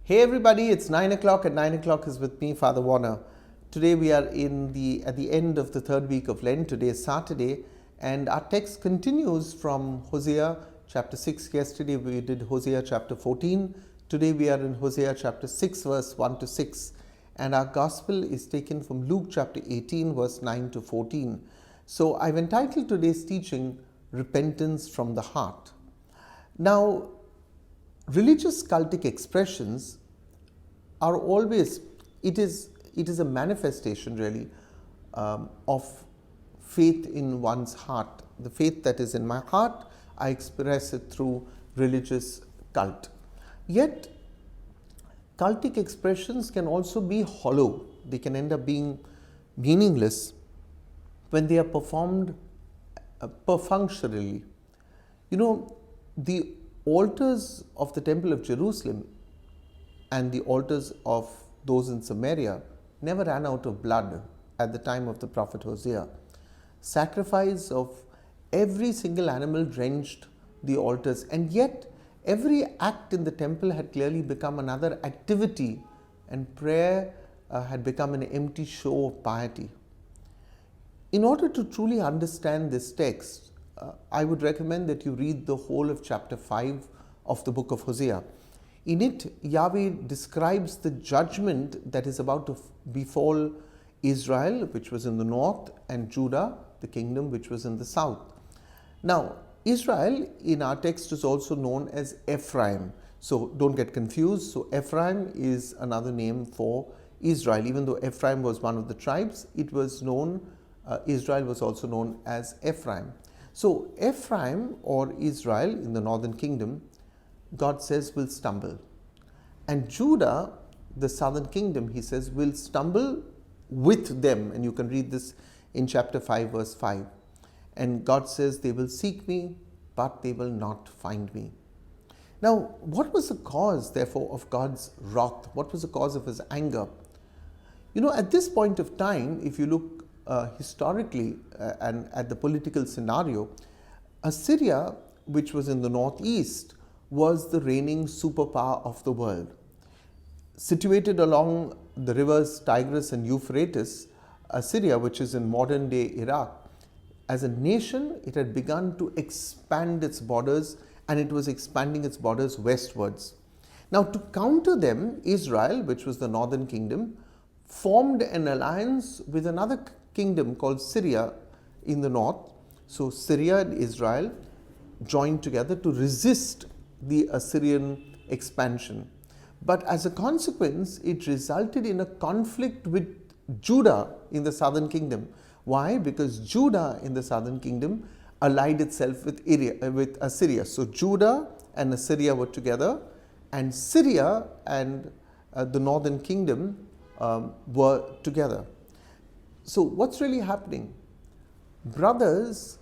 Hey everybody, it's 9 o'clock and 9 o'clock is with me, Father Warner. Today we are at the end of the third week of Lent. Today is Saturday and our text continues from Hosea chapter 6. Yesterday we did Hosea chapter 14. Today we are in Hosea chapter 6 verse 1 to 6 and our gospel is taken from Luke chapter 18 verse 9 to 14. So I've entitled today's teaching Repentance from the Heart. Now, religious cultic expressions are always, it is a manifestation really of faith in one's heart. The faith that is in my heart, I express it through religious cult. Yet, cultic expressions can also be hollow. They can end up being meaningless when they are performed perfunctorily. You know, the altars of the Temple of Jerusalem and the altars of those in Samaria never ran out of blood at the time of the prophet Hosea. Sacrifice of every single animal drenched the altars, and yet every act in the temple had clearly become another activity, and prayer had become an empty show of piety. In order to truly understand this text, I would recommend that you read the whole of chapter 5 of the book of Hosea. In it, Yahweh describes the judgment that is about to befall Israel, which was in the north, and Judah, the kingdom, which was in the south. Now, Israel in our text is also known as Ephraim. So don't get confused. So Ephraim is another name for Israel. Even though Ephraim was one of the tribes, it was known, Israel was also known as Ephraim. So Ephraim or Israel in the northern kingdom, God says will stumble. And Judah, the southern kingdom, he says will stumble with them. And you can read this in chapter 5 verse 5. And God says they will seek me, but they will not find me. Now, what was the cause therefore of God's wrath? What was the cause of his anger? You know, at this point of time, if you look historically and at the political scenario, Assyria, which was in the northeast, was the reigning superpower of the world. Situated along the rivers Tigris and Euphrates, Assyria, which is in modern day Iraq, as a nation, it had begun to expand its borders, and it was expanding its borders westwards. Now, to counter them, Israel, which was the northern kingdom, formed an alliance with another kingdom called Syria in the north. So Syria and Israel joined together to resist the Assyrian expansion. But as a consequence, it resulted in a conflict with Judah in the southern kingdom. Why? Because Judah in the southern kingdom allied itself with Assyria. So Judah and Assyria were together, and Syria and the northern kingdom were together. So what's really happening? Brothers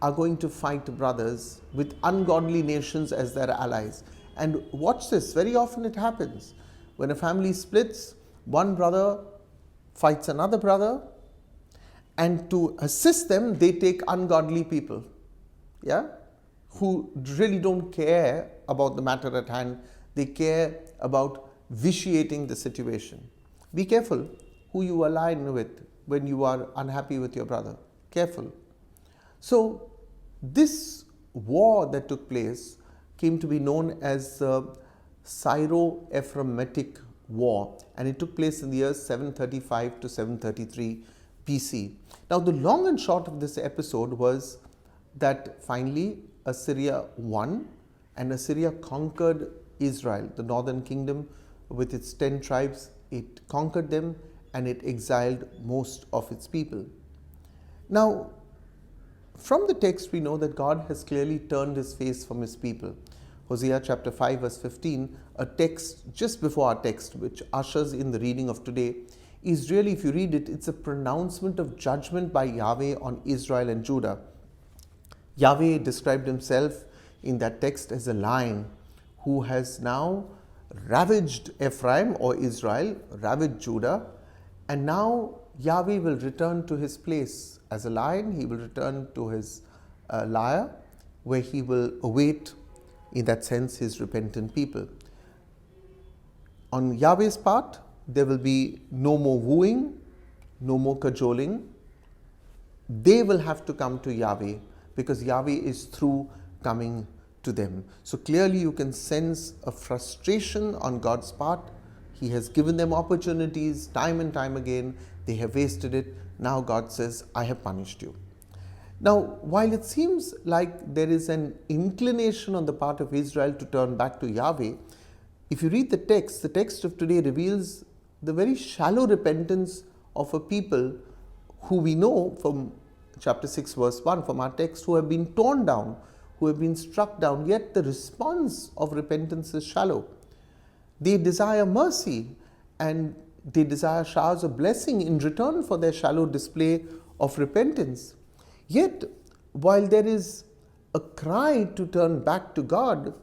are going to fight brothers with ungodly nations as their allies. And watch this, very often it happens. When a family splits, one brother fights another brother, and to assist them, they take ungodly people, who really don't care about the matter at hand. They care about vitiating the situation. Be careful who you align with when you are unhappy with your brother. Careful. So this war that took place came to be known as the Syro-Ephraimitic War, and it took place in the years 735 to 733 BC. Now, the long and short of this episode was that finally Assyria won, and Assyria conquered Israel, the northern kingdom with its 10 tribes. It conquered them and it exiled most of its people. Now, from the text we know that God has clearly turned his face from his people. Hosea chapter 5 verse 15, a text just before our text which ushers in the reading of today, is really, if you read it, it's a pronouncement of judgment by Yahweh on Israel and Judah. Yahweh described himself in that text as a lion who has now ravaged Ephraim or Israel, ravaged Judah, and now Yahweh will return to his place as a lion. He will return to his lair, where he will await, in that sense, his repentant people. On Yahweh's part, there will be no more wooing, no more cajoling. They will have to come to Yahweh because Yahweh is through coming to them. So clearly you can sense a frustration on God's part. He has given them opportunities time and time again. They have wasted it. Now God says, I have punished you. Now, while it seems like there is an inclination on the part of Israel to turn back to Yahweh, if you read the text of today reveals the very shallow repentance of a people who we know from chapter 6 verse 1 from our text, who have been torn down, who have been struck down, yet the response of repentance is shallow. They desire mercy and they desire showers of blessing in return for their shallow display of repentance. Yet, while there is a cry to turn back to God,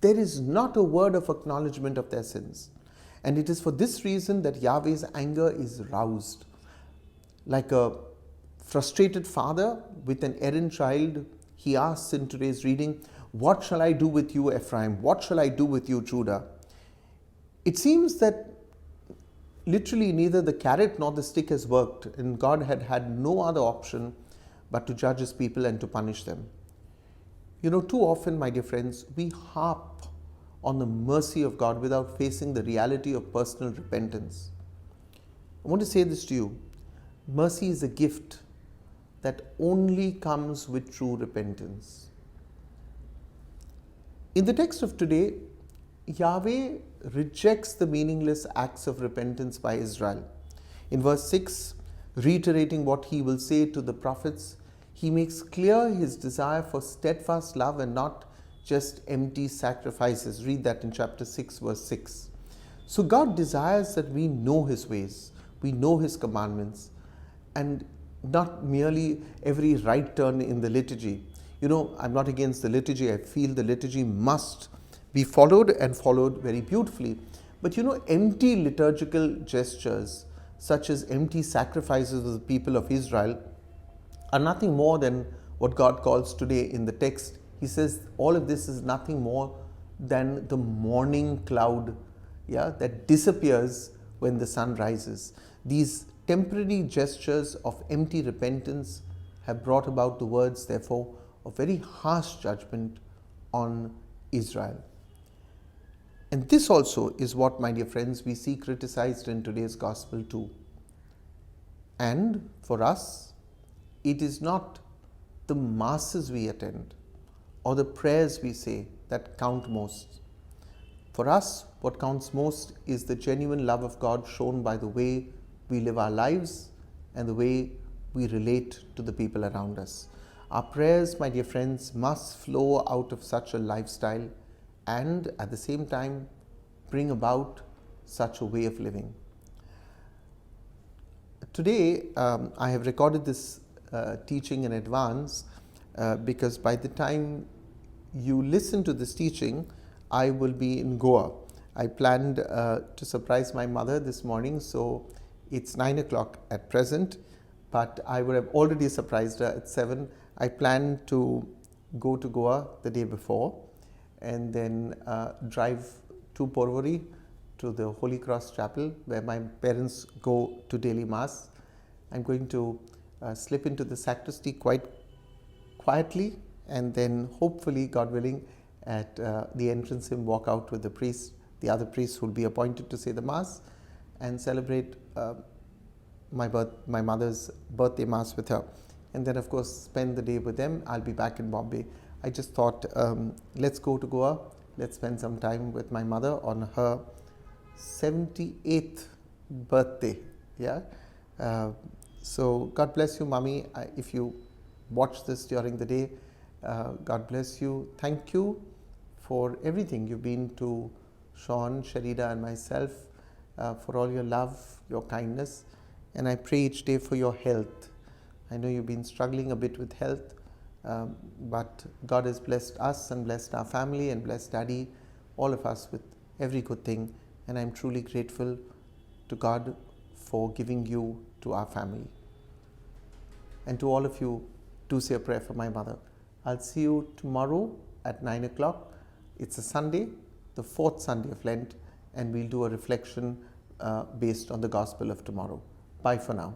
there is not a word of acknowledgement of their sins. And it is for this reason that Yahweh's anger is roused. Like a frustrated father with an errant child, he asks in today's reading, what shall I do with you, Ephraim? What shall I do with you, Judah? It seems that literally neither the carrot nor the stick has worked, and God had had no other option but to judge his people and to punish them. You know, too often, my dear friends, we harp on the mercy of God without facing the reality of personal repentance. I want to say this to you. Mercy is a gift that only comes with true repentance. In the text of today, Yahweh rejects the meaningless acts of repentance by Israel. In verse 6, reiterating what he will say to the prophets, he makes clear his desire for steadfast love and not just empty sacrifices. Read that in chapter 6, verse 6. So God desires that we know his ways, we know his commandments, and not merely every right turn in the liturgy. You know, I'm not against the liturgy. I feel the liturgy must be followed and followed very beautifully. But you know, empty liturgical gestures, such as empty sacrifices of the people of Israel, are nothing more than what God calls today in the text. He says all of this is nothing more than the morning cloud, that disappears when the sun rises. These temporary gestures of empty repentance have brought about the words, therefore, of very harsh judgment on Israel. And this also is what, my dear friends, we see criticized in today's gospel too. And for us, it is not the masses we attend or the prayers we say that count most. For us, what counts most is the genuine love of God shown by the way we live our lives and the way we relate to the people around us. Our prayers, my dear friends, must flow out of such a lifestyle and at the same time bring about such a way of living. Today, I have recorded this teaching in advance because by the time you listen to this teaching, I will be in Goa. I planned to surprise my mother this morning, so it's 9 o'clock at present, but I would have already surprised her at 7. I planned to go to Goa the day before and then drive to Porvorim to the Holy Cross Chapel where my parents go to daily Mass. I'm going to slip into the sacristy quite quietly and then hopefully, God willing, at the entrance hymn walk out with the priest, the other priests who will be appointed to say the Mass and celebrate my mother's birthday Mass with her. And then of course spend the day with them. I'll be back in Bombay. I just thought, let's go to Goa. Let's spend some time with my mother on her 78th birthday. So God bless you, Mommy. If you watch this during the day, God bless you. Thank you for everything you've been to Sean, Sharida and myself, for all your love, your kindness. And I pray each day for your health. I know you've been struggling a bit with health, but God has blessed us and blessed our family and blessed Daddy, all of us with every good thing. And I'm truly grateful to God for giving you to our family. And to all of you, do say a prayer for my mother. I'll see you tomorrow at 9 o'clock. It's a Sunday, the fourth Sunday of Lent, and we'll do a reflection based on the Gospel of tomorrow. Bye for now.